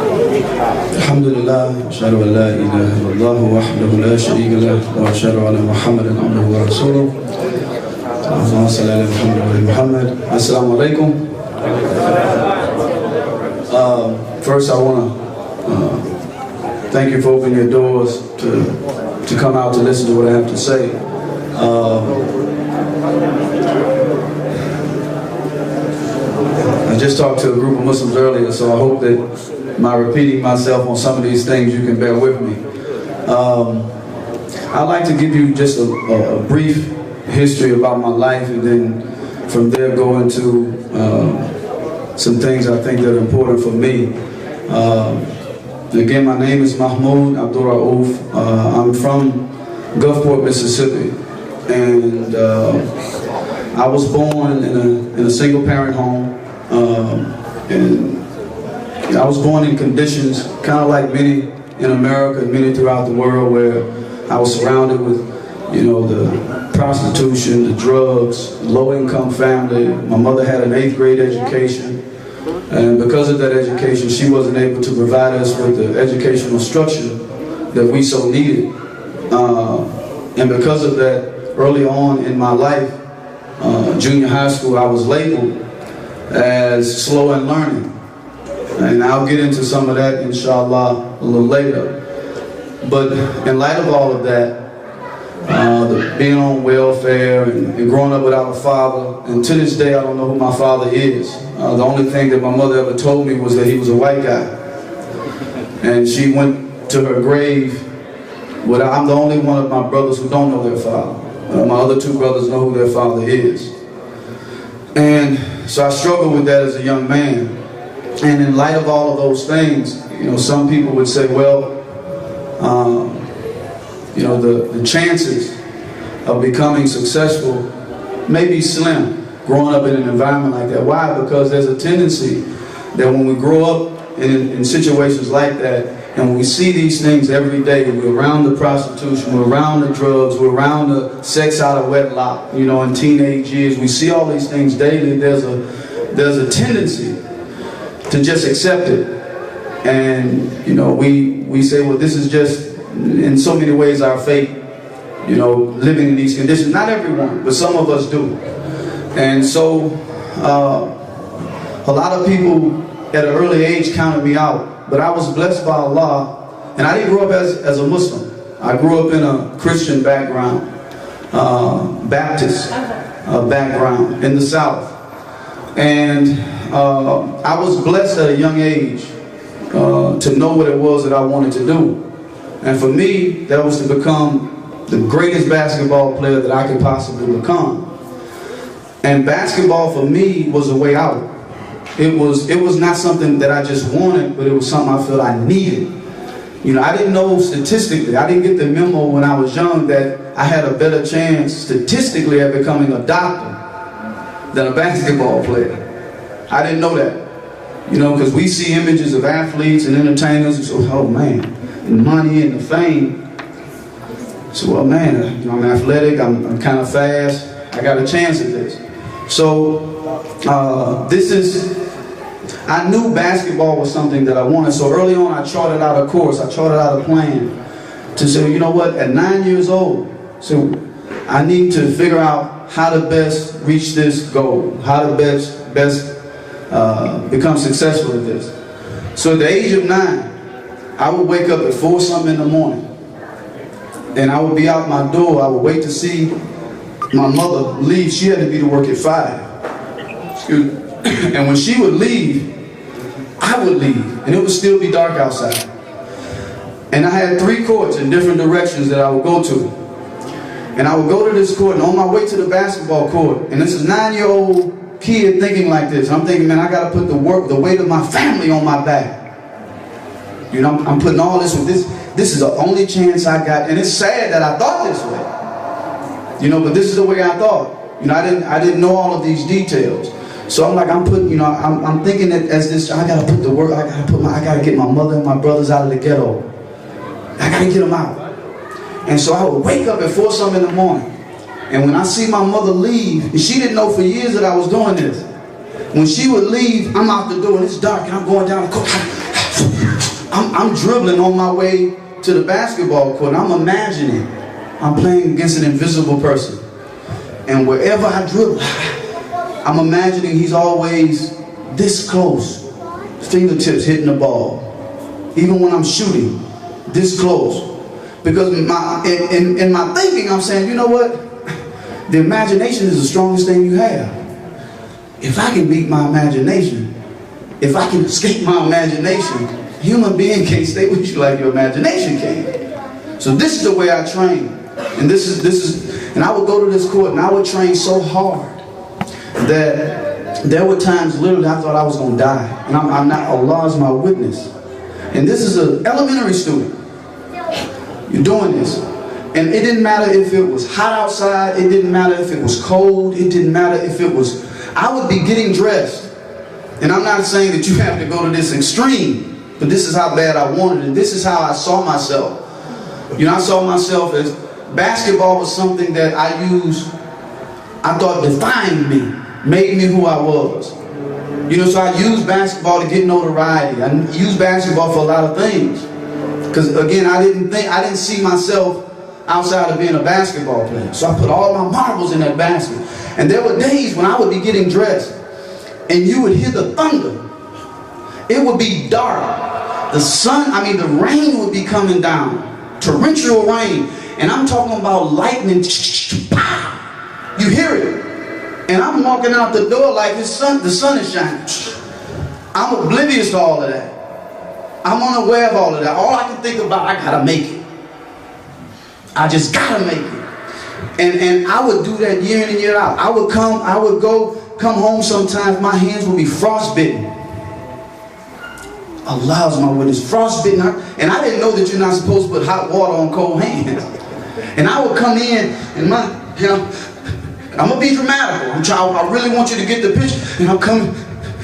الحمد لله أشهد أن لا إله إلا الله وحده لا شريك له وأشهد أن محمدا عبده ورسوله اللهم صل على محمد. Assalamu alaikum. First I want to thank you for opening your doors to come out to listen to what I have to say. I just talked to a group of Muslims earlier, so I hope that my repeating myself on some of these things, you can bear with me. I'd like to give you just a brief history about my life, and then from there go into some things I think that are important for me. Again, my name is Mahmoud Abdul Rauf. I'm from Gulfport, Mississippi, and I was born in a single-parent home, and I was born in conditions kind of like many in America and many throughout the world, where I was surrounded with, you know, the prostitution, the drugs, low-income family. My mother had an 8th grade education, and because of that education, she wasn't able to provide us with the educational structure that we so needed. And because of that, early on in my life, junior high school, I was labeled as slow in learning. And I'll get into some of that, inshallah, a little later. But in light of all of that, being on welfare and growing up without a father, and to this day I don't know who my father is. The only thing that my mother ever told me was that he was a white guy. And she went to her grave, but I'm the only one of my brothers who don't know their father. My other 2 brothers know who their father is. And so I struggled with that as a young man. And in light of all of those things, you know, some people would say, well, you know, the chances of becoming successful may be slim growing up in an environment like that. Why? Because there's a tendency that when we grow up in situations like that, and when we see these things every day, we're around the prostitution, we're around the drugs, we're around the sex out of wedlock, you know, in teenage years, we see all these things daily. There's a tendency to just accept it. And, you know, we say, well, this is just, in so many ways, our fate, you know, living in these conditions. Not everyone, but some of us do. And so, a lot of people at an early age counted me out, but I was blessed by Allah, and I didn't grow up as a Muslim. I grew up in a Christian background, Baptist background in the South. And I was blessed at a young age to know what it was that I wanted to do. And for me, that was to become the greatest basketball player that I could possibly become. And basketball for me was a way out. It was not something that I just wanted, but it was something I felt I needed. You know, I didn't know statistically, I didn't get the memo when I was young that I had a better chance statistically at becoming a doctor than a basketball player. I didn't know that. You know, because we see images of athletes and entertainers and so, oh man, and money and the fame. So, well man, you know, I'm athletic, I'm kind of fast, I got a chance at this. So, I knew basketball was something that I wanted. So early on I charted out a course, I charted out a plan to say, you know what, at 9 years old, so I need to figure out how to best reach this goal, how to best become successful at this. So at the age of 9, I would wake up at 4 something in the morning, and I would be out my door. I would wait to see my mother leave. She had to be to work at 5. Excuse me. And when she would leave, I would leave, and it would still be dark outside. And I had 3 courts in different directions that I would go to. And I would go to this court, and on my way to the basketball court, and this is a 9-year-old kid thinking like this. I'm thinking, man, I got to put the weight of my family on my back. You know, I'm putting all this with this. This is the only chance I got, and it's sad that I thought this way. You know, but this is the way I thought. You know, I didn't know all of these details. So I'm like, I'm thinking that as this, I gotta put the work, I gotta get my mother and my brothers out of the ghetto. I gotta get them out. And so I would wake up at 4 something in the morning, and when I see my mother leave, and she didn't know for years that I was doing this. When she would leave, I'm out the door and it's dark, and I'm going down the court. I'm dribbling on my way to the basketball court, and I'm imagining I'm playing against an invisible person. And wherever I dribble, I'm imagining he's always this close, fingertips hitting the ball. Even when I'm shooting, this close. Because in my thinking, I'm saying, you know what? The imagination is the strongest thing you have. If I can beat my imagination, if I can escape my imagination, human being can't stay with you like your imagination can. So this is the way I train. And and I would go to this court and I would train so hard that there were times literally I thought I was going to die. And I'm not, Allah is my witness. And this is an elementary student. You're doing this. And it didn't matter if it was hot outside, it didn't matter if it was cold, it didn't matter if it was, I would be getting dressed. And I'm not saying that you have to go to this extreme, but this is how bad I wanted it. This is how I saw myself. You know, I saw myself as basketball was something that I thought defined me, made me who I was. You know, so I used basketball to get notoriety. I used basketball for a lot of things. Because again, I didn't see myself outside of being a basketball player. So I put all my marbles in that basket. And there were days when I would be getting dressed and you would hear the thunder. It would be dark. The rain would be coming down. Torrential rain. And I'm talking about lightning. You hear it. And I'm walking out the door like the sun is shining. I'm oblivious to all of that. I'm unaware of all of that. All I can think about, I gotta make it. I just gotta make it. And I would do that year in and year out. I would come home sometimes, my hands would be frostbitten. Allah's my witness, frostbitten. And I didn't know that you're not supposed to put hot water on cold hands. And I would come in and I'm gonna be dramatical. I really want you to get the picture. And I'm coming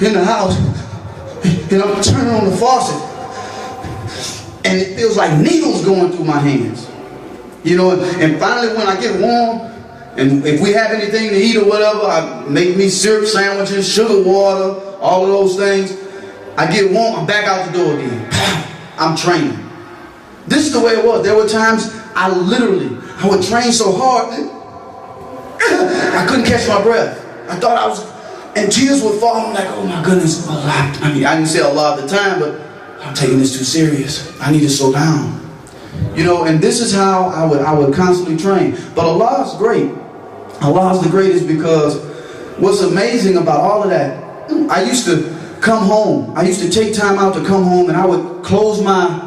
in the house and I'm turning on the faucet. And it feels like needles going through my hands. You know, and finally when I get warm, and if we have anything to eat or whatever, I make me syrup sandwiches, sugar water, all of those things. I get warm, I'm back out the door again. I'm training. This is the way it was. There were times I would train so hard, I couldn't catch my breath. I thought I was, and tears would fall. I'm like, oh my goodness, Allah. I mean, I didn't say Allah at the time, but I'm taking this too serious. I need to slow down. You know, and this is how I would constantly train. But Allah is great. Allah is the greatest because what's amazing about all of that, I used to come home. I used to take time out to come home and I would close my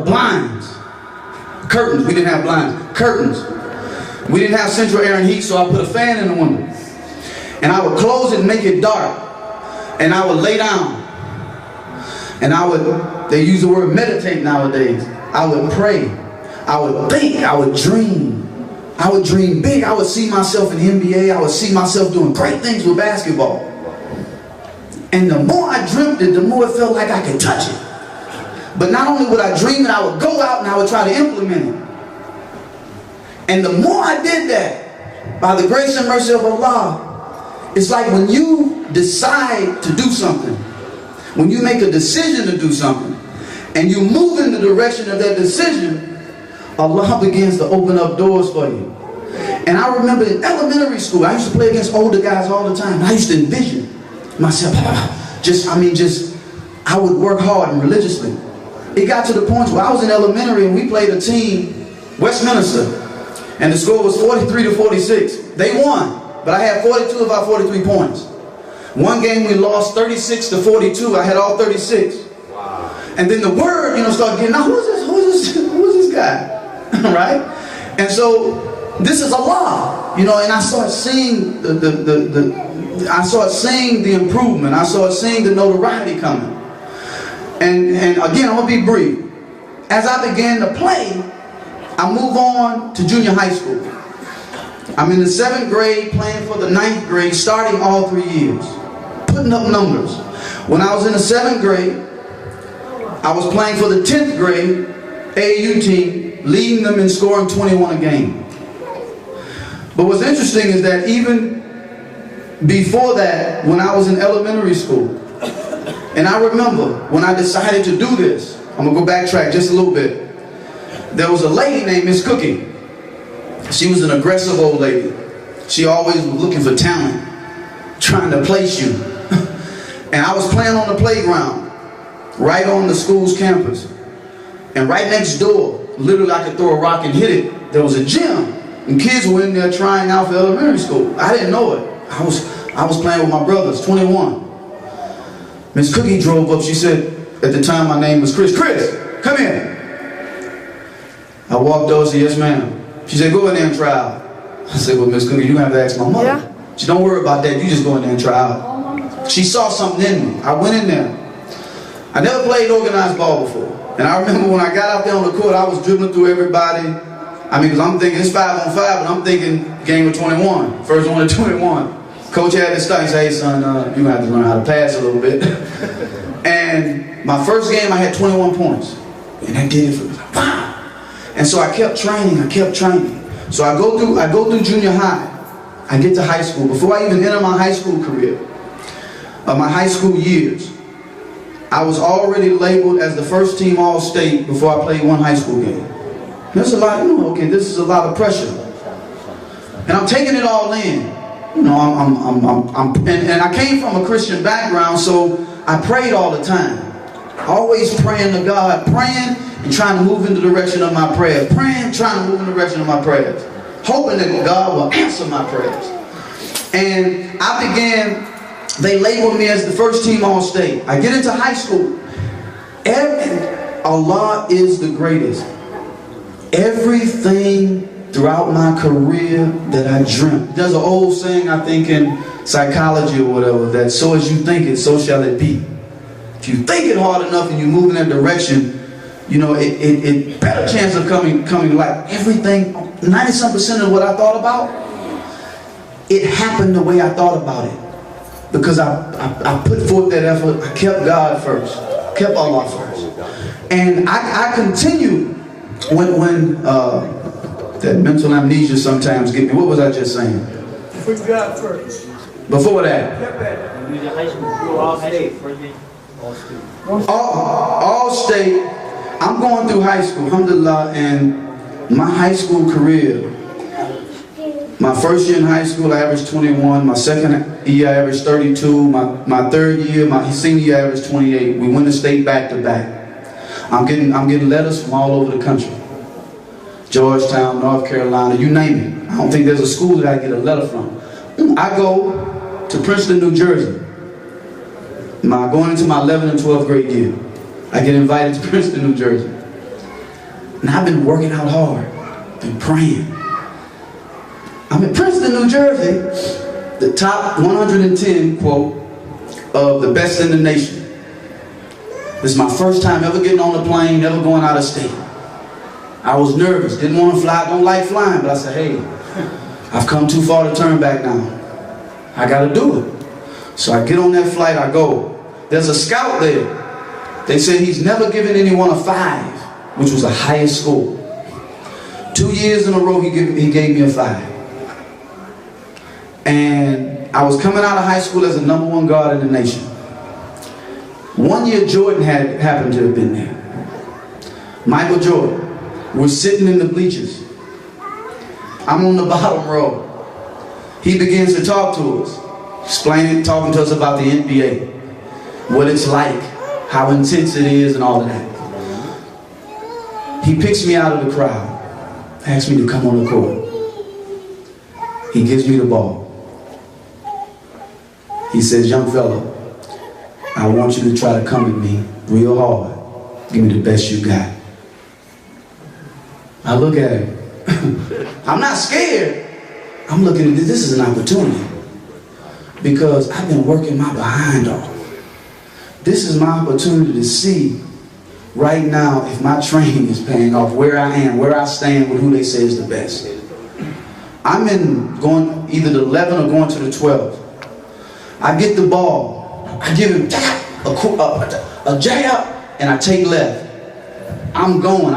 blinds. Curtains. We didn't have blinds. Curtains. We didn't have central air and heat, so I put a fan in the window. And I would close it and make it dark. And I would lay down. And they use the word meditate nowadays. I would pray. I would think. I would dream. I would dream big. I would see myself in the NBA. I would see myself doing great things with basketball. And the more I dreamt it, the more it felt like I could touch it. But not only would I dream it, I would go out and I would try to implement it. And the more I did that, by the grace and mercy of Allah, it's like when you decide to do something, when you make a decision to do something, and you move in the direction of that decision, Allah begins to open up doors for you. And I remember in elementary school, I used to play against older guys all the time. I used to envision myself, I would work hard and religiously. It got to the point where I was in elementary and we played a team, Westminster, and the score was 43-46. They won, but I had 42 of our 43 points. One game we lost 36-42. I had all 36. Wow. And then the word, started getting, now who is this guy? Right? And so this is Allah, and I started seeing I started seeing the improvement. I started seeing the notoriety coming. And again, I'm gonna be brief. As I began to play, I move on to junior high school. I'm in the 7th grade, playing for the 9th grade, starting all 3 years, putting up numbers. When I was in the 7th grade, I was playing for the 10th grade AAU team, leading them in scoring 21 a game. But what's interesting is that even before that, when I was in elementary school, And I remember when I decided to do this, I'm gonna go backtrack just a little bit. There was a lady named Miss Cookie. She was an aggressive old lady. She always was looking for talent, trying to place you. And I was playing on the playground, right on the school's campus. And right next door, literally I could throw a rock and hit it, there was a gym. And kids were in there trying out for elementary school. I didn't know it. I was playing with my brothers, 21. Miss Cookie drove up. She said, at the time my name was Chris. Chris, come here. I walked over and said, yes ma'am. She said, go in there and try out. I said, well, Miss Cookie, you have to ask my mother. Yeah. She don't worry about that. You just go in there and try out. She saw something in me. I went in there. I never played organized ball before. And I remember when I got out there on the court, I was dribbling through everybody. I mean, because I'm thinking it's 5-on-5, but I'm thinking game of 21. First one to 21. Coach had to start. He said, hey son, you're going to have to learn how to pass a little bit. And my first game, I had 21 points. And I did it for me. Wow. And so I kept training. So I go through junior high. I get to high school. Before I even enter my high school career, my high school years, I was already labeled as the first team All-State before I played one high school game. There's a lot, okay, this is a lot of pressure. And I'm taking it all in. And I came from a Christian background, so I prayed all the time. Always praying to God, praying and trying to move in the direction of my prayers. Praying, trying to move in the direction of my prayers. Hoping that God will answer my prayers. And they labeled me as the first team All-State. I get into high school. Allah is the greatest. Everything throughout my career that I dreamt. There's an old saying, I think in psychology or whatever, that so as you think it, so shall it be. If you think it hard enough and you move in that direction, it better chance of coming like everything, 90-some% of what I thought about, it happened the way I thought about it. Because I put forth that effort, I kept God first, kept Allah first. And I continued when that mental amnesia sometimes get me. What was I just saying? Put God first. Before that? All-State. I'm going through high school, alhamdulillah, and my high school career, my first year in high school, I averaged 21. My second year, I averaged 32. My third year, my senior year, I averaged 28. We win the state back to back. I'm getting letters from all over the country. Georgetown, North Carolina, you name it. I don't think there's a school that I get a letter from. I go to Princeton, New Jersey. Going into my 11th and 12th grade year. I get invited to Princeton, New Jersey. And I've been working out hard, been praying. I'm in Princeton, New Jersey, the top 110, quote, of the best in the nation. This is my first time ever getting on a plane, ever going out of state. I was nervous, didn't want to fly, don't like flying, but I said, hey, I've come too far to turn back now. I got to do it. So I get on that flight, I go. There's a scout there. They said he's never given anyone a 5, which was the highest score. 2 years in a row, he gave me a 5. And I was coming out of high school as the #1 guard in the nation. 1 year Jordan happened to have been there. Michael Jordan. We're sitting in the bleachers. I'm on the bottom row. He begins to talk to us, talking to us about the NBA, what it's like, how intense it is, and all of that. He picks me out of the crowd, asks me to come on the court. He gives me the ball. He says, young fella, I want you to try to come at me real hard. Give me the best you got. I look at him. I'm not scared. I'm looking at this. This is an opportunity. Because I've been working my behind off. This is my opportunity to see right now if my training is paying off, where I am, where I stand with who they say is the best. I'm going either the 11 or going to the 12. I get the ball. I give him a jab, and I take left. I'm going.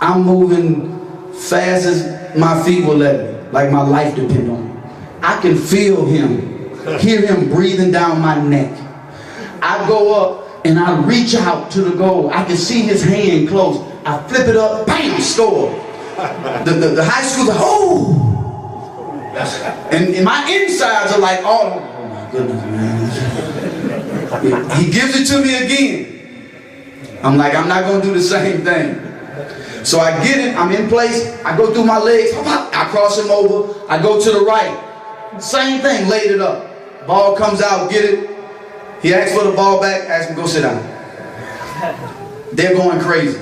I'm moving fast as my feet will let me, like my life depends on it. I can feel him, hear him breathing down my neck. I go up and I reach out to the goal. I can see his hand close. I flip it up, bam, score. The high school's like, oh! And my insides are like, oh my goodness, man. He gives it to me again. I'm like, I'm not going to do the same thing. So I get it, I'm in place, I go through my legs, I cross him over, I go to the right. Same thing, laid it up. Ball comes out, get it. He asks for the ball back, asks him, go sit down. They're going crazy.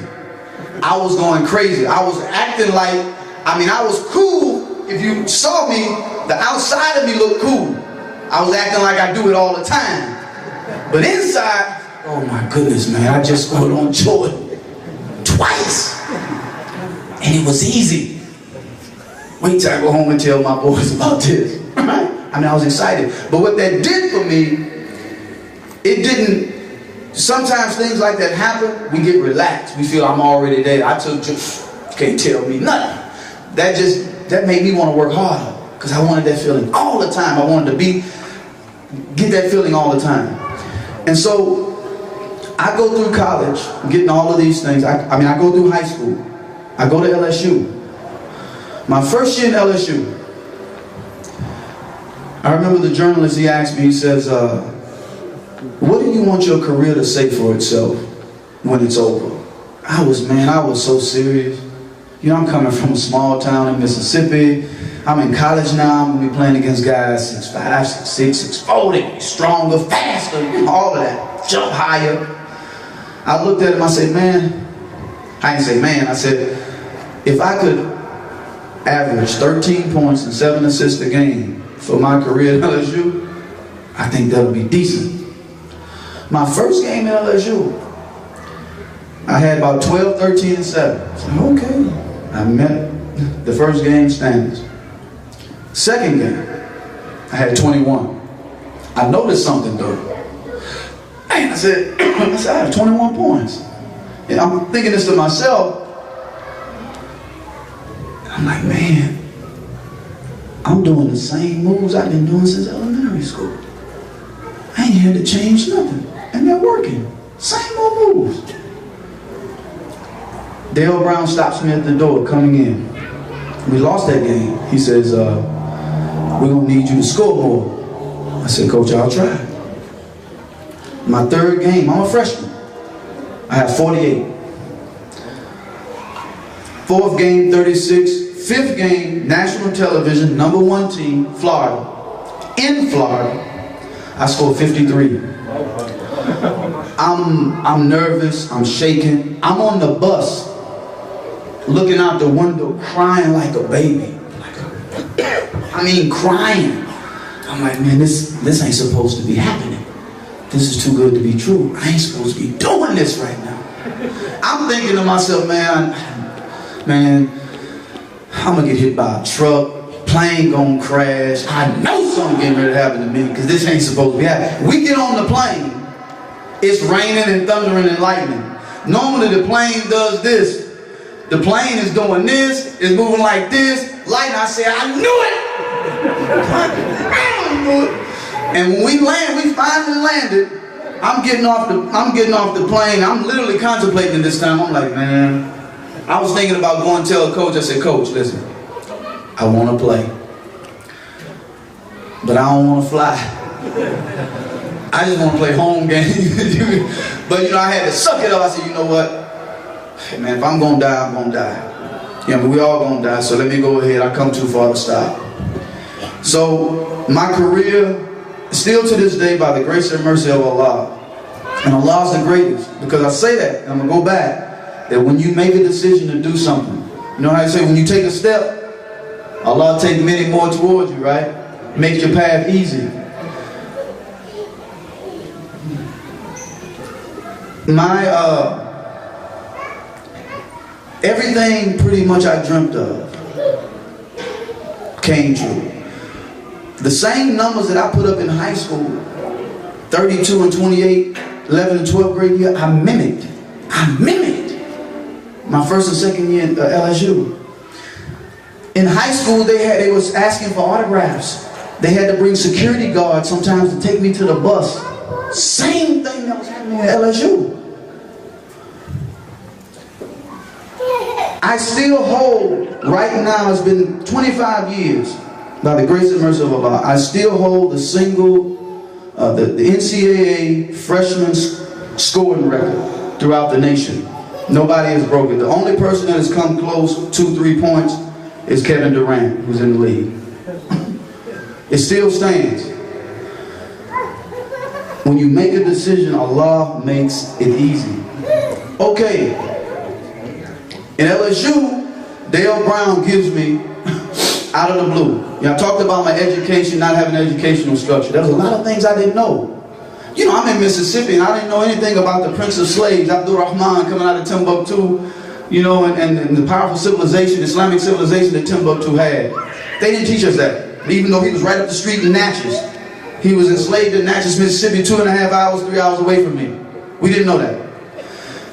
I was going crazy. I was acting like, I was cool. If you saw me, the outside of me looked cool. I was acting like I do it all the time. But inside, oh my goodness, man, I just scored on Jordan twice. And it was easy. Wait till I go home and tell my boys about this. I was excited. But what that did for me, it didn't, sometimes things like that happen, we get relaxed. We feel I'm already there. Can't tell me nothing. That made me want to work harder. Because I wanted that feeling all the time. I wanted to get that feeling all the time. And so, I go through college, getting all of these things. I go through high school. I go to LSU. My first year in LSU, I remember the journalist, he asked me, he says, what do you want your career to say for itself when it's over? I was so serious. You know, I'm coming from a small town in Mississippi. I'm in college now. I'm going to be playing against guys 6'5", 6'6", 6'4", they be stronger, faster, all of that. Jump higher. I looked at him, I said, man, I didn't say man, I said, if I could average 13 points and 7 assists a game for my career at LSU, I think that'll be decent. My first game at LSU, I had about 12, 13, and 7. I said, okay. I met the first game standards. Second game, I had 21. I noticed something though. Man, I said, I have 21 points. And I'm thinking this to myself. I'm like, man, I'm doing the same moves I've been doing since elementary school. I ain't had to change nothing. And they're working. Same old moves. Dale Brown stops me at the door coming in. We lost that game. He says, we're going to need you to score more. I said, Coach, I'll try. My third game, I'm a freshman. I have 48. Fourth game, 36. Fifth game, national television, #1 team, Florida. In Florida, I scored 53. I'm nervous, I'm shaking. I'm on the bus, looking out the window, crying like a baby. Crying. I'm like, man, this ain't supposed to be happening. This is too good to be true. I ain't supposed to be doing this right now. I'm thinking to myself, man, I'm gonna get hit by a truck, plane gonna crash. I know something getting ready to happen to me because this ain't supposed to be happening. We get on the plane, it's raining and thundering and lightning. Normally the plane does this. The plane is doing this, it's moving like this, lightning. I say, I knew it! I knew it. And when we finally landed, I'm getting off the plane. I'm literally contemplating this time. I'm like, man, I was thinking about going to tell a coach. I said, Coach, listen, I want to play, but I don't want to fly. I just want to play home games. But I had to suck it up. I said, you know what? Hey, man, if I'm going to die, I'm going to die. Yeah, but we all going to die, so let me go ahead. I come too far to stop. So my career, still to this day, by the grace and mercy of Allah, and Allah's the greatest, because I say that, and I'm going to go back, that when you make a decision to do something, you know how you say, when you take a step, Allah take many more towards you, right? Make your path easy. Everything pretty much I dreamt of came true. The same numbers that I put up in high school, 32 and 28, 11 and 12th grade year, I mimicked my first and second year at LSU. In high school, they was asking for autographs. They had to bring security guards sometimes to take me to the bus Same thing that was happening at LSU. I still hold, right now, it's been 25 years, by the grace and mercy of Allah, I still hold the NCAA freshman scoring record throughout the nation. Nobody has broken it. The only person that has come close, 2-3 points, is Kevin Durant, who's in the league. It still stands. When you make a decision, Allah makes it easy. Okay. In LSU, Dale Brown gives me, out of the blue. I talked about my education, not having an educational structure. There was a lot of things I didn't know. You know, I'm in Mississippi and I didn't know anything about the Prince of Slaves, Abdul Rahman, coming out of Timbuktu, you know, and the powerful civilization, Islamic civilization that Timbuktu had. They didn't teach us that. Even though he was right up the street in Natchez. He was enslaved in Natchez, Mississippi, 2.5 hours, 3 hours away from me. We didn't know that.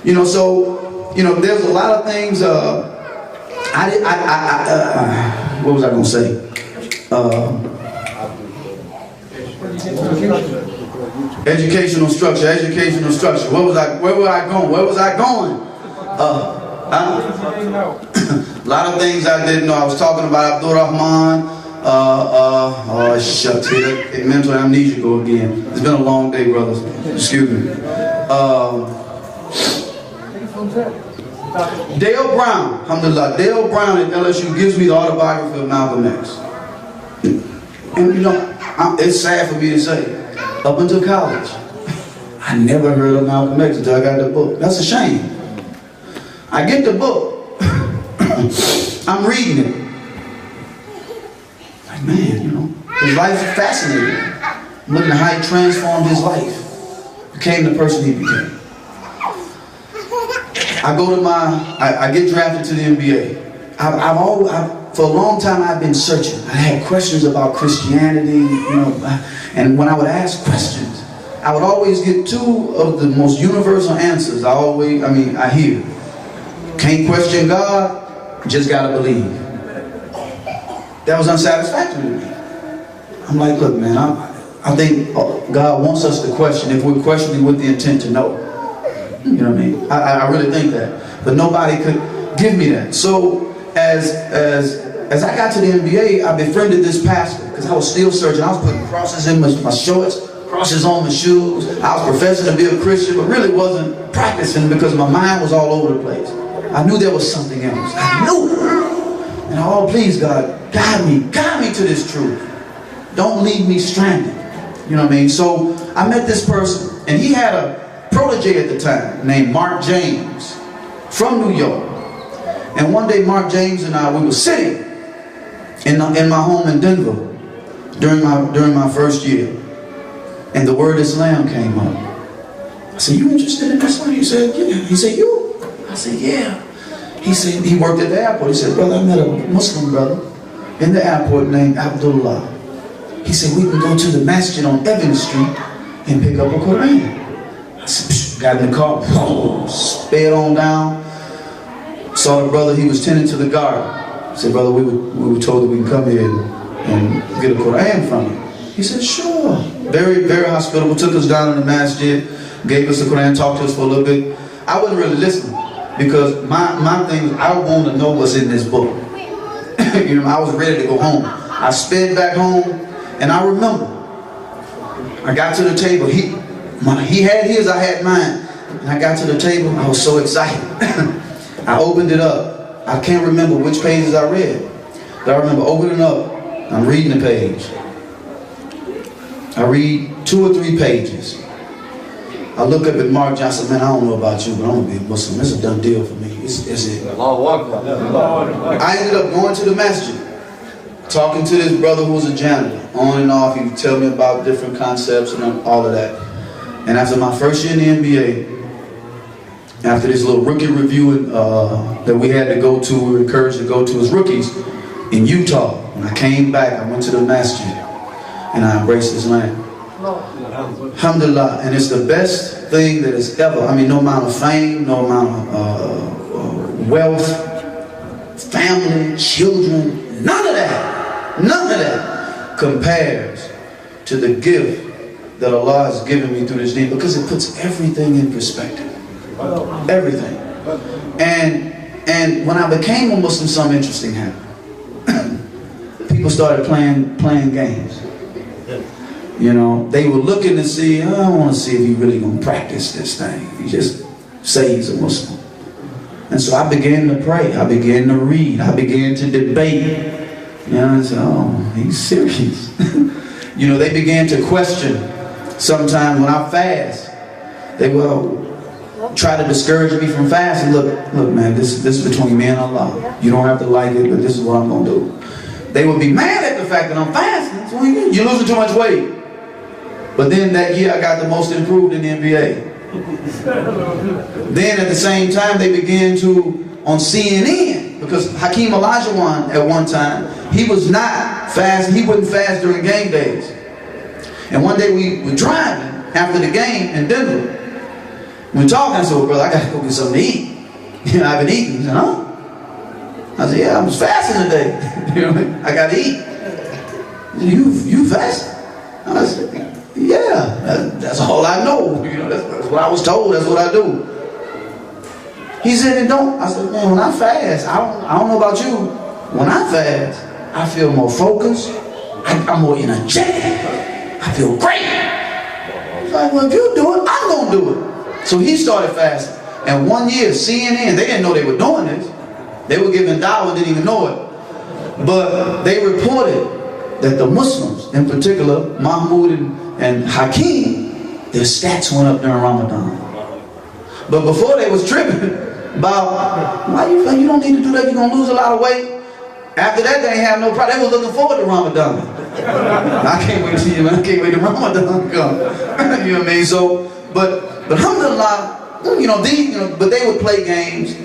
You know, so, you know, there's a lot of things, what was I going to say? Educational structure. Where was I going? A lot of things I didn't know. I was talking about Abdul Rahman. Oh, shucks, here, mental amnesia go again. It's been a long day, brothers. Excuse me. Dale Brown, alhamdulillah, Dale Brown at LSU gives me the autobiography of Malcolm X. And you know, it's sad for me to say, up until college, I never heard of Malcolm X until I got the book. That's a shame. I get the book, I'm reading it. Like, man, you know, his life is fascinating. I'm looking at how he transformed his life, became the person he became. I get drafted to the NBA. For a long time I've been searching. I had questions about Christianity, you know, and when I would ask questions, I would always get two of the most universal answers. I hear. Can't question God, just gotta believe. That was unsatisfactory to me. I'm like, look, man, I think God wants us to question if we're questioning with the intent to know. You know what I mean? I really think that. But nobody could give me that. So as I got to the NBA, I befriended this pastor because I was still searching. I was putting crosses in my shorts, crosses on my shoes. I was professing to be a Christian, but really wasn't practicing because my mind was all over the place. I knew there was something else. I knew. And please God, guide me to this truth. Don't leave me stranded. You know what I mean? So I met this person, and he had a protege at the time named Mark James from New York. And one day Mark James and I, we were sitting in my home in Denver during my first year, and the word Islam came up. I said, "You interested in Islam?" He said, "Yeah." He said, "You?" I said, "Yeah." He said, he worked at the airport. He said, "Brother, I met a Muslim brother in the airport named Abdullah." He said, "We can go to the masjid on Evans Street and pick up a Quran." I said, got in the car, sped on down, saw the brother, he was tending to the garden. I said, "Brother, we were told that we can come here and get a Quran from you." He said, "Sure." Very, very hospitable, took us down in the masjid, gave us the Quran, talked to us for a little bit. I wasn't really listening because my thing was, I want to know what's in this book. You know, I was ready to go home. I sped back home, and I remember, I got to the table, he had his, I had mine. And I got to the table, I was so excited. I opened it up. I can't remember which pages I read. But I remember opening up, I'm reading the page. I read 2 or 3 pages. I look up at Mark Johnson, "Man, I don't know about you, but I'm going to be a Muslim. It's a done deal for me. It's it." I ended up going to the masjid, talking to this brother who was a janitor. On and off, he would tell me about different concepts and all of that. And after my first year in the NBA, after this little rookie review that we had to go to, we were encouraged to go to as rookies in Utah. When I came back, I went to the masjid and I embraced Islam. Alhamdulillah. And it's the best thing that has ever, no amount of fame, no amount of wealth, family, children, none of that compares to the gift that Allah has given me through this deen, because it puts everything in perspective. Everything. And when I became a Muslim, something interesting happened. People started playing games. You know, they were looking to see, I don't want to see if he really going to practice this thing. He just say he's a Muslim. And so I began to pray. I began to read. I began to debate. You know, I said, oh, he's serious. You know, they began to question. Sometimes when I fast, they will try to discourage me from fasting. Look, man, this is between me and Allah. You don't have to like it, but this is what I'm going to do. They would be mad at the fact that I'm fasting. So you're losing too much weight. But then that year I got the most improved in the NBA. Then at the same time they began to, on CNN, because Hakeem Olajuwon at one time, he was not fast, he wouldn't fast during game days. And one day we were driving after the game in Denver. We were talking, I said, well, brother, I got to go get something to eat. You know, I've been eating. He said, huh? I said, yeah, I was fasting today. You know what I mean? I got to eat. He said, you fasting? I said, yeah, that's all I know. You know, that's what I was told. That's what I do. He said, and don't. I said, man, when I fast, I don't know about you. When I fast, I feel more focused. I'm more energetic. I feel great. He's like, well, if you do it, I'm gonna do it. So he started fasting. And one year, CNN, they didn't know they were doing this. They were giving dawah, didn't even know it. But they reported that the Muslims, in particular, Mahmoud and Hakeem, their stats went up during Ramadan. But before they was tripping about, why you don't need to do that, you're going to lose a lot of weight. After that, they ain't have no problem. They were looking forward to Ramadan. I can't wait to see you, man. I can't wait to Ramadan come. You know what I mean? So, but alhamdulillah, but they would play games.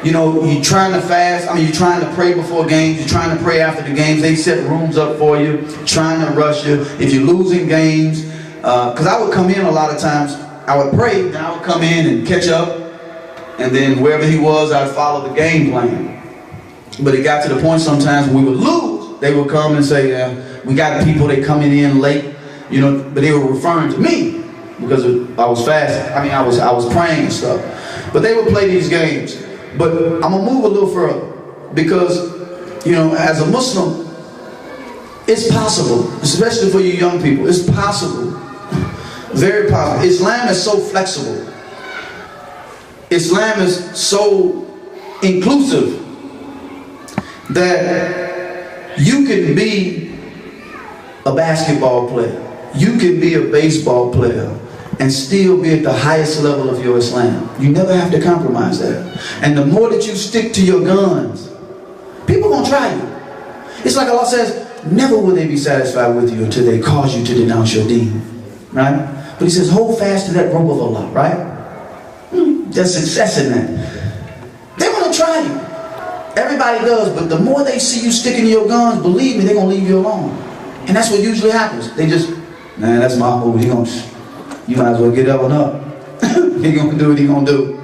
You know, you're trying to fast. I mean, you're trying to pray before games. You're trying to pray after the games. They set rooms up for you, trying to rush you. If you're losing games, because I would come in a lot of times. I would pray, then I would come in and catch up, and then wherever he was, I'd follow the game plan. But it got to the point sometimes when we would lose, they would come and say, we got people, they coming in late, you know, but they were referring to me because I was fasting. I mean, I was praying and stuff. But they would play these games. But I'm going to move a little further because, you know, as a Muslim, it's possible, especially for you young people, it's possible, very possible. Islam is so flexible. Islam is so inclusive that you can be a basketball player, you can be a baseball player, and still be at the highest level of your Islam. You never have to compromise that. And the more that you stick to your guns, people gonna try you. It's like Allah says, never will they be satisfied with you until they cause you to denounce your deen. Right? But he says, hold fast to that rope of Allah, right? There's success in that. They wanna try you. Everybody does, but the more they see you sticking to your guns, believe me, they're gonna leave you alone. And that's what usually happens. They just, man, that's Mahmoud, you might as well get up and up. He gonna do what he gonna do.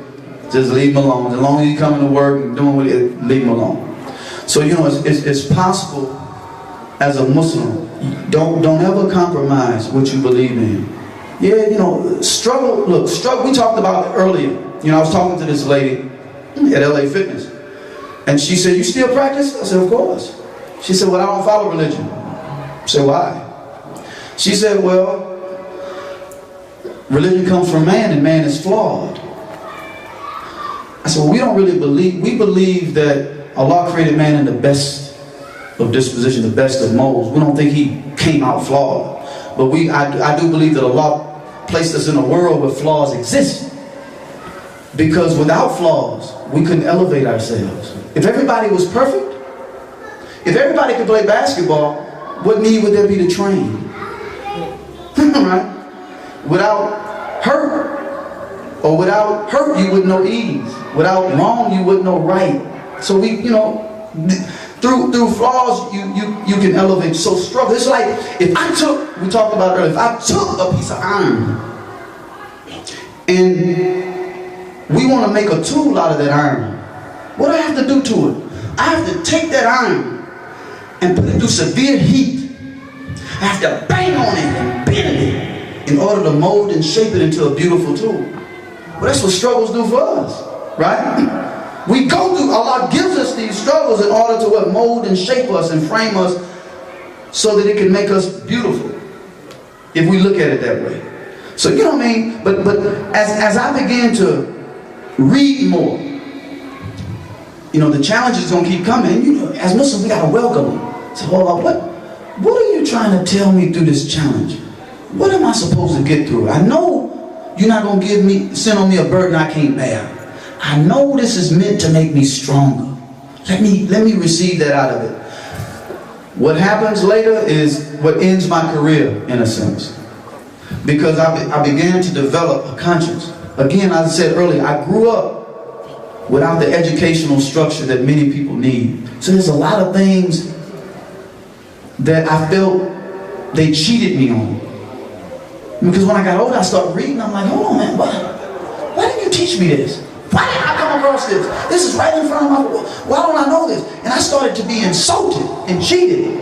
Just leave him alone. As long as he's coming to work and doing what he, leave him alone. So you know, it's possible as a Muslim. Don't ever compromise what you believe in. Yeah, you know, struggle. Look, struggle. We talked about it earlier. You know, I was talking to this lady at LA Fitness, and she said, "You still practice?" I said, "Of course." She said, "Well, I don't follow religion." I said, "Why?" She said, "Well, religion comes from man and man is flawed." I said, well, we don't really believe, we believe that Allah created man in the best of disposition, the best of molds. We don't think he came out flawed. But I do believe that Allah placed us in a world where flaws exist. Because without flaws, we couldn't elevate ourselves. If everybody was perfect, if everybody could play basketball, what need would there be to train? Right? Without hurt, or without hurt, you wouldn't know ease. Without wrong, you wouldn't know right. So we, you know, through flaws, you can elevate. So struggle. It's like if I took, we talked about earlier, if I took a piece of iron and we want to make a tool out of that iron, what do I have to do to it? I have to take that iron and put it through severe heat. I have to bang on it and bend it. in order to mold and shape it into a beautiful tool. Well, that's what struggles do for us, right? We go through, Allah gives us these struggles in order to what? Mold and shape us and frame us so that it can make us beautiful, if we look at it that way. So, you know what I mean? But as I began to read more, you know, the challenge is going to keep coming. You know, as Muslims, we got to welcome them. So, hold on, what are you trying to tell me through this challenge? What am I supposed to get through? I know you're not going to send on me a burden I can't bear. I know this is meant to make me stronger. Let me receive that out of it. What happens later is what ends my career, in a sense. Because I began to develop a conscience. Again, as I said earlier, I grew up without the educational structure that many people need. So there's a lot of things that I felt they cheated me on. Because when I got older, I started reading. I'm like, hold on, man, why didn't you teach me this? Why did I come across this? This is right in front of my wall. Why don't I know this? And I started to be insulted and cheated.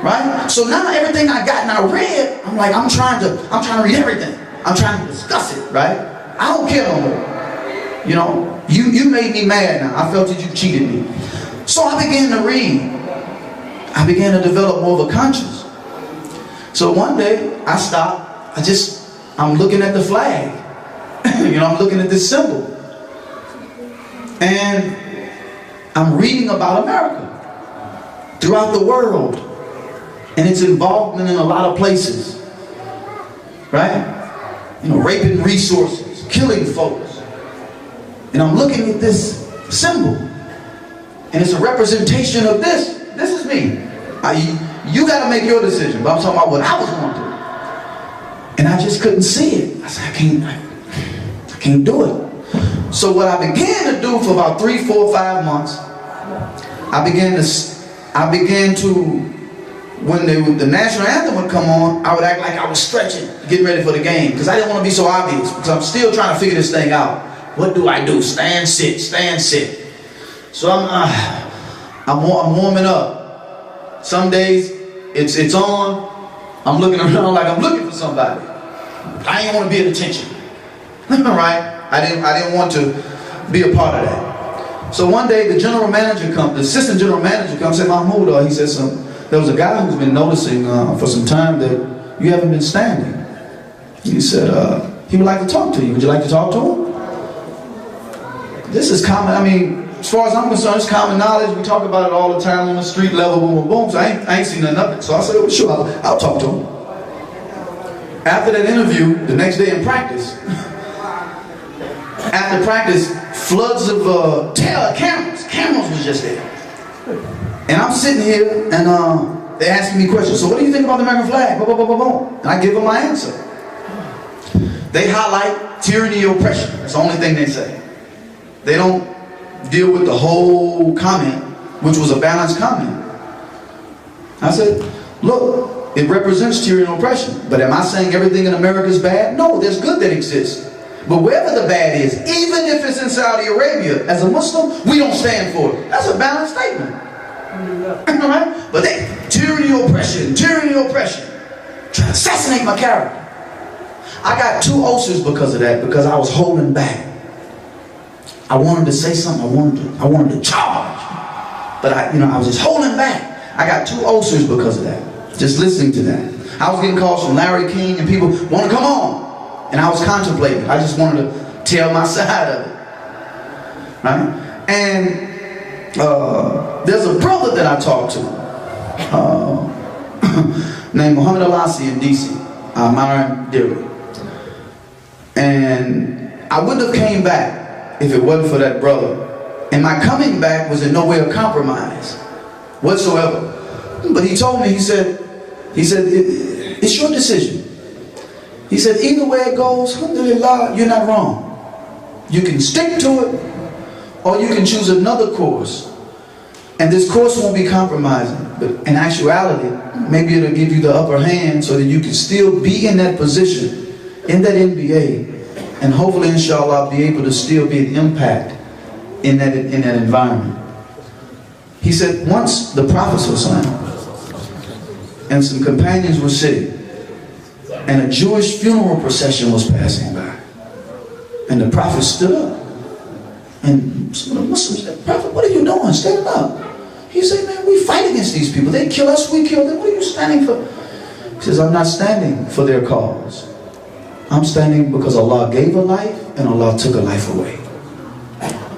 Right? So now everything I got and I read, I'm like, I'm trying to read everything. I'm trying to discuss it, right? I don't care no more. You know, you made me mad now. I felt that you cheated me. So I began to read. I began to develop more of a conscience. So one day I stopped. I'm looking at the flag. You know, I'm looking at this symbol. And I'm reading about America throughout the world and its involvement in a lot of places, right? You know, raping resources, killing folks. And I'm looking at this symbol and it's a representation of this. This is me. You got to make your decision, but I'm talking about what I was going through. And I just couldn't see it. I said, I can't do it. So what I began to do for about 3, 4, 5 months, I began to, when the national anthem would come on, I would act like I was stretching, getting ready for the game, because I didn't want to be so obvious, because I'm still trying to figure this thing out. What do I do? Stand, sit, stand, sit. So I'm warming up. Some days it's on. I'm looking around like I'm looking for somebody. I didn't want to be at attention. Right? I didn't want to be a part of that. So one day the assistant general manager comes and said, Mahmoud, he said there was a guy who's been noticing for some time that you haven't been standing. He said, he would like to talk to you. Would you like to talk to him? This is common, I mean, as far as I'm concerned, it's common knowledge. We talk about it all the time on the street level, boom, boom, boom. So I ain't seen nothing of it. So I said, oh, sure, I'll talk to him. After that interview, the next day in practice, after practice, floods of cameras was just there. And I'm sitting here and they're asking me questions. So what do you think about the American flag? Boom, boom, boom, boom, boom. And I give them my answer. They highlight tyranny and oppression. That's the only thing they say. They don't deal with the whole comment, which was a balanced comment. I said, look, it represents tyranny and oppression. But am I saying everything in America is bad? No, there's good that exists. But wherever the bad is, even if it's in Saudi Arabia, as a Muslim, we don't stand for it. That's a balanced statement. Right? But tyranny and oppression, trying to assassinate my character. I got 2 ulcers because of that, because I was holding back. I wanted to say something, I wanted to charge. But I was just holding back. I got 2 ulcers because of that. Just listening to that. I was getting calls from Larry King and people want to come on. And I was contemplating. I just wanted to tell my side of it. Right? And there's a brother that I talked to named Muhammad Alassi in DC. I admire him dearly. And I wouldn't have came back if it wasn't for that brother. And my coming back was in no way a compromise whatsoever. But he told me, he said, it's your decision. He said, either way it goes, alhamdulillah, you're not wrong. You can stick to it, or you can choose another course. And this course won't be compromising. But in actuality, maybe it'll give you the upper hand so that you can still be in that position, in that NBA, and hopefully, inshallah, be able to still be an impact in that environment. He said, once the Prophet ﷺ and some companions were sitting, and a Jewish funeral procession was passing by. And the prophet stood up. And some of the Muslims said, "Prophet, what are you doing? Stand up." He said, "Man, we fight against these people. They kill us, we kill them. What are you standing for?" He says, "I'm not standing for their cause. I'm standing because Allah gave a life and Allah took a life away."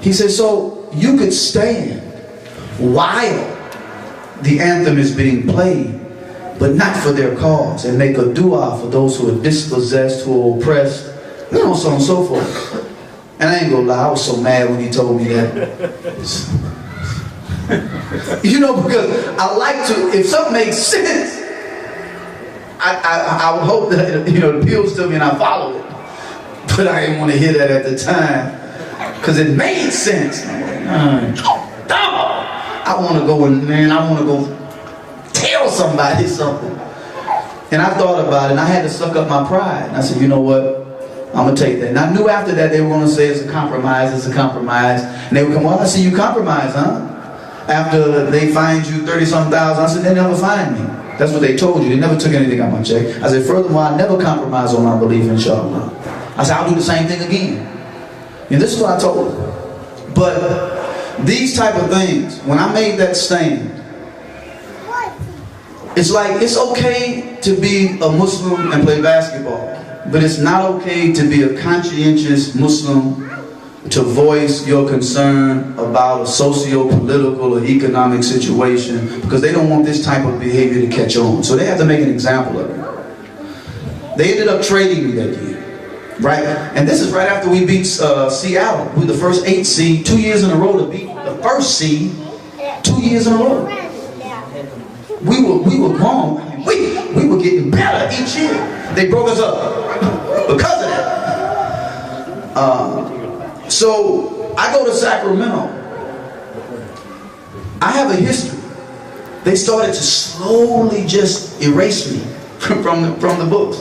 He says, so you could stand while the anthem is being played, but not for their cause, and make a dua for those who are dispossessed, who are oppressed, you know, so on and so forth. And I ain't gonna lie, I was so mad when he told me that. You know, because I like to, if something makes sense, I would hope that, you know, it appeals to me and I follow it. But I didn't want to hear that at the time, because it made sense. I want to go and, man, I want to go tell somebody something. And I thought about it, and I had to suck up my pride. And I said, you know what? I'm going to take that. And I knew after that they were going to say it's a compromise, it's a compromise. And they would come, well, I see you compromise, huh? After they fined you 30-something thousand, I said, they never fined me. That's what they told you. They never took anything out of my check. I said, furthermore, I never compromise on my belief, inshallah. I said, I'll do the same thing again. And this is what I told them. But these type of things, when I made that stand, it's like, it's okay to be a Muslim and play basketball, but it's not okay to be a conscientious Muslim to voice your concern about a socio-political or economic situation, because they don't want this type of behavior to catch on. So they have to make an example of it. They ended up trading me that year, right? And this is right after we beat Seattle. We were the first 8 seed, 2 years in a row to beat the first seed, 2 years in a row. We were grown. I mean, we were getting better each year. They broke us up because of that. So I go to Sacramento. I have a history. They started to slowly just erase me from the books.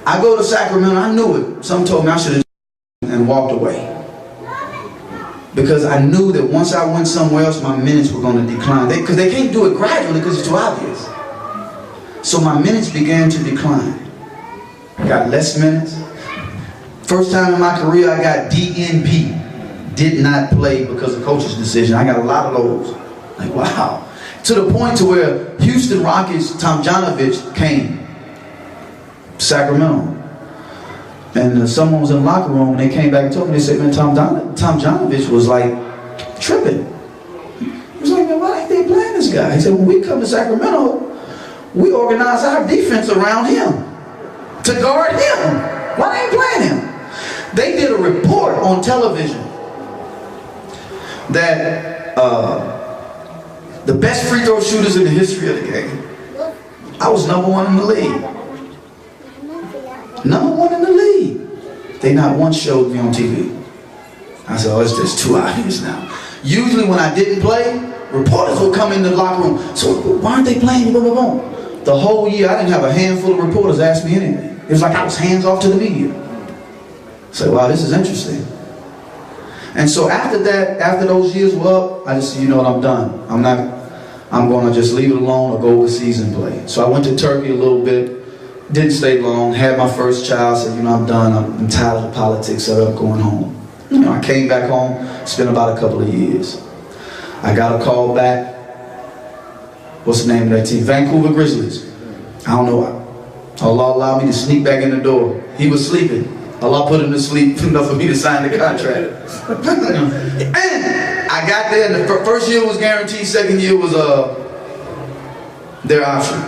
I go to Sacramento. I knew it. Some told me I should have and walked away, because I knew that once I went somewhere else, my minutes were going to decline. Because they can't do it gradually because it's too obvious. So my minutes began to decline. I got less minutes. First time in my career I got DNP. Did not play because of coach's decision. I got a lot of those. Like, wow. To the point to where Houston Rockets, Tomjanovich came to Sacramento. And someone was in the locker room and they came back and told me, they said, man, Tomjanovich was like tripping. He was like, man, why ain't they playing this guy? He said, when we come to Sacramento, we organize our defense around him to guard him. Why they ain't playing him? They did a report on television that the best free throw shooters in the history of the game, I was #1 in the league. #1 in the league. They not once showed me on TV. I said, oh, it's just too obvious now. Usually when I didn't play, reporters would come in the locker room. So why aren't they playing? Blah, blah, blah. The whole year, I didn't have a handful of reporters ask me anything. It was like I was hands off to the media. I said, wow, this is interesting. And so after that, after those years were up, I just said, you know what, I'm done. I'm going to just leave it alone or go overseas and play. So I went to Turkey a little bit. Didn't stay long, had my first child, said, you know, I'm done, I'm tired of the politics, so I'm going home. You know, I came back home, spent about a couple of years. I got a call back. What's the name of that team? Vancouver Grizzlies. I don't know why. Allah allowed me to sneak back in the door. He was sleeping. Allah put him to sleep enough for me to sign the contract. And I got there, and the first year was guaranteed, second year was their option.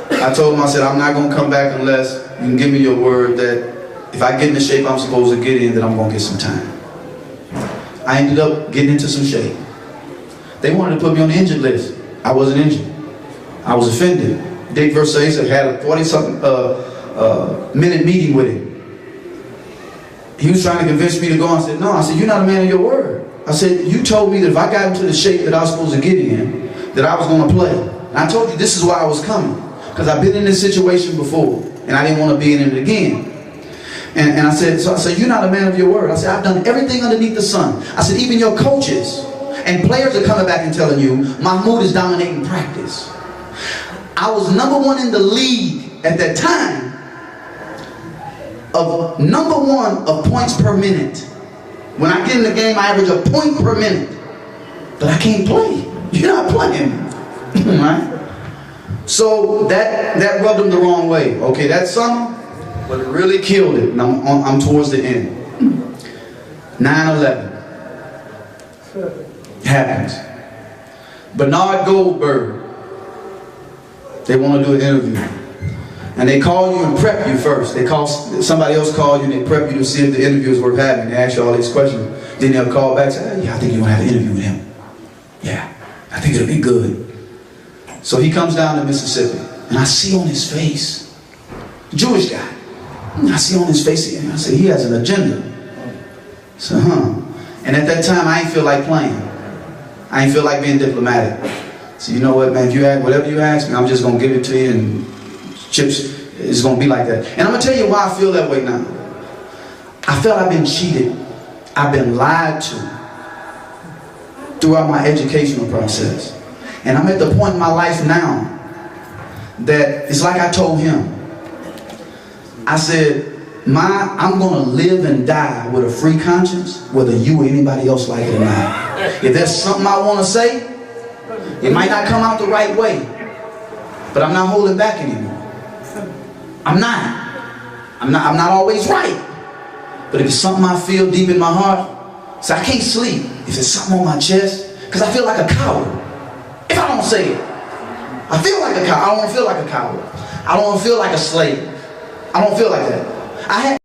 I told him, I said, I'm not going to come back unless you can give me your word that if I get in the shape I'm supposed to get in, that I'm going to get some time. I ended up getting into some shape. They wanted to put me on the injured list. I wasn't injured. I was offended. Dick Versace had a 40-something minute meeting with him. He was trying to convince me to go. I said, no. I said, you're not a man of your word. I said, you told me that if I got into the shape that I was supposed to get in, that I was going to play. And I told you this is why I was coming. Because I've been in this situation before, and I didn't want to be in it again. And I said, you're not a man of your word. I said, I've done everything underneath the sun. I said, even your coaches and players are coming back and telling you, Mahmoud is dominating practice. I was #1 in the league at that time, of #1 of points per minute. When I get in the game, I average a point per minute. But I can't play. You're not playing. Right? So that rubbed him the wrong way. Okay, that summer, but it really killed it. And I'm towards the end. 9/11 happens. Bernard Goldberg, they want to do an interview. And they call you and prep you first. Somebody else call you and they prep you to see if the interview is worth having. They ask you all these questions. Then they'll call back and say, "Hey, yeah, I think you're going to have an interview with him. Yeah, I think it'll be good." So he comes down to Mississippi. And I see on his face, Jewish guy. I see on his face, I say, he has an agenda. So, And at that time, I ain't feel like playing. I ain't feel like being diplomatic. So you know what, man, if you ask whatever you ask me, I'm just going to give it to you, and chips is going to be like that. And I'm going to tell you why I feel that way now. I felt I've been cheated. I've been lied to throughout my educational process. And I'm at the point in my life now that it's like I told him. I said, I'm going to live and die with a free conscience, whether you or anybody else like it or not. If there's something I want to say, it might not come out the right way, but I'm not holding back anymore. I'm not always right. But if it's something I feel deep in my heart, so I can't sleep if it's something on my chest, because I feel like a coward if I don't say it. I feel like a coward. I don't want to feel like a coward. I don't want to feel like a slave. I don't feel like that. I had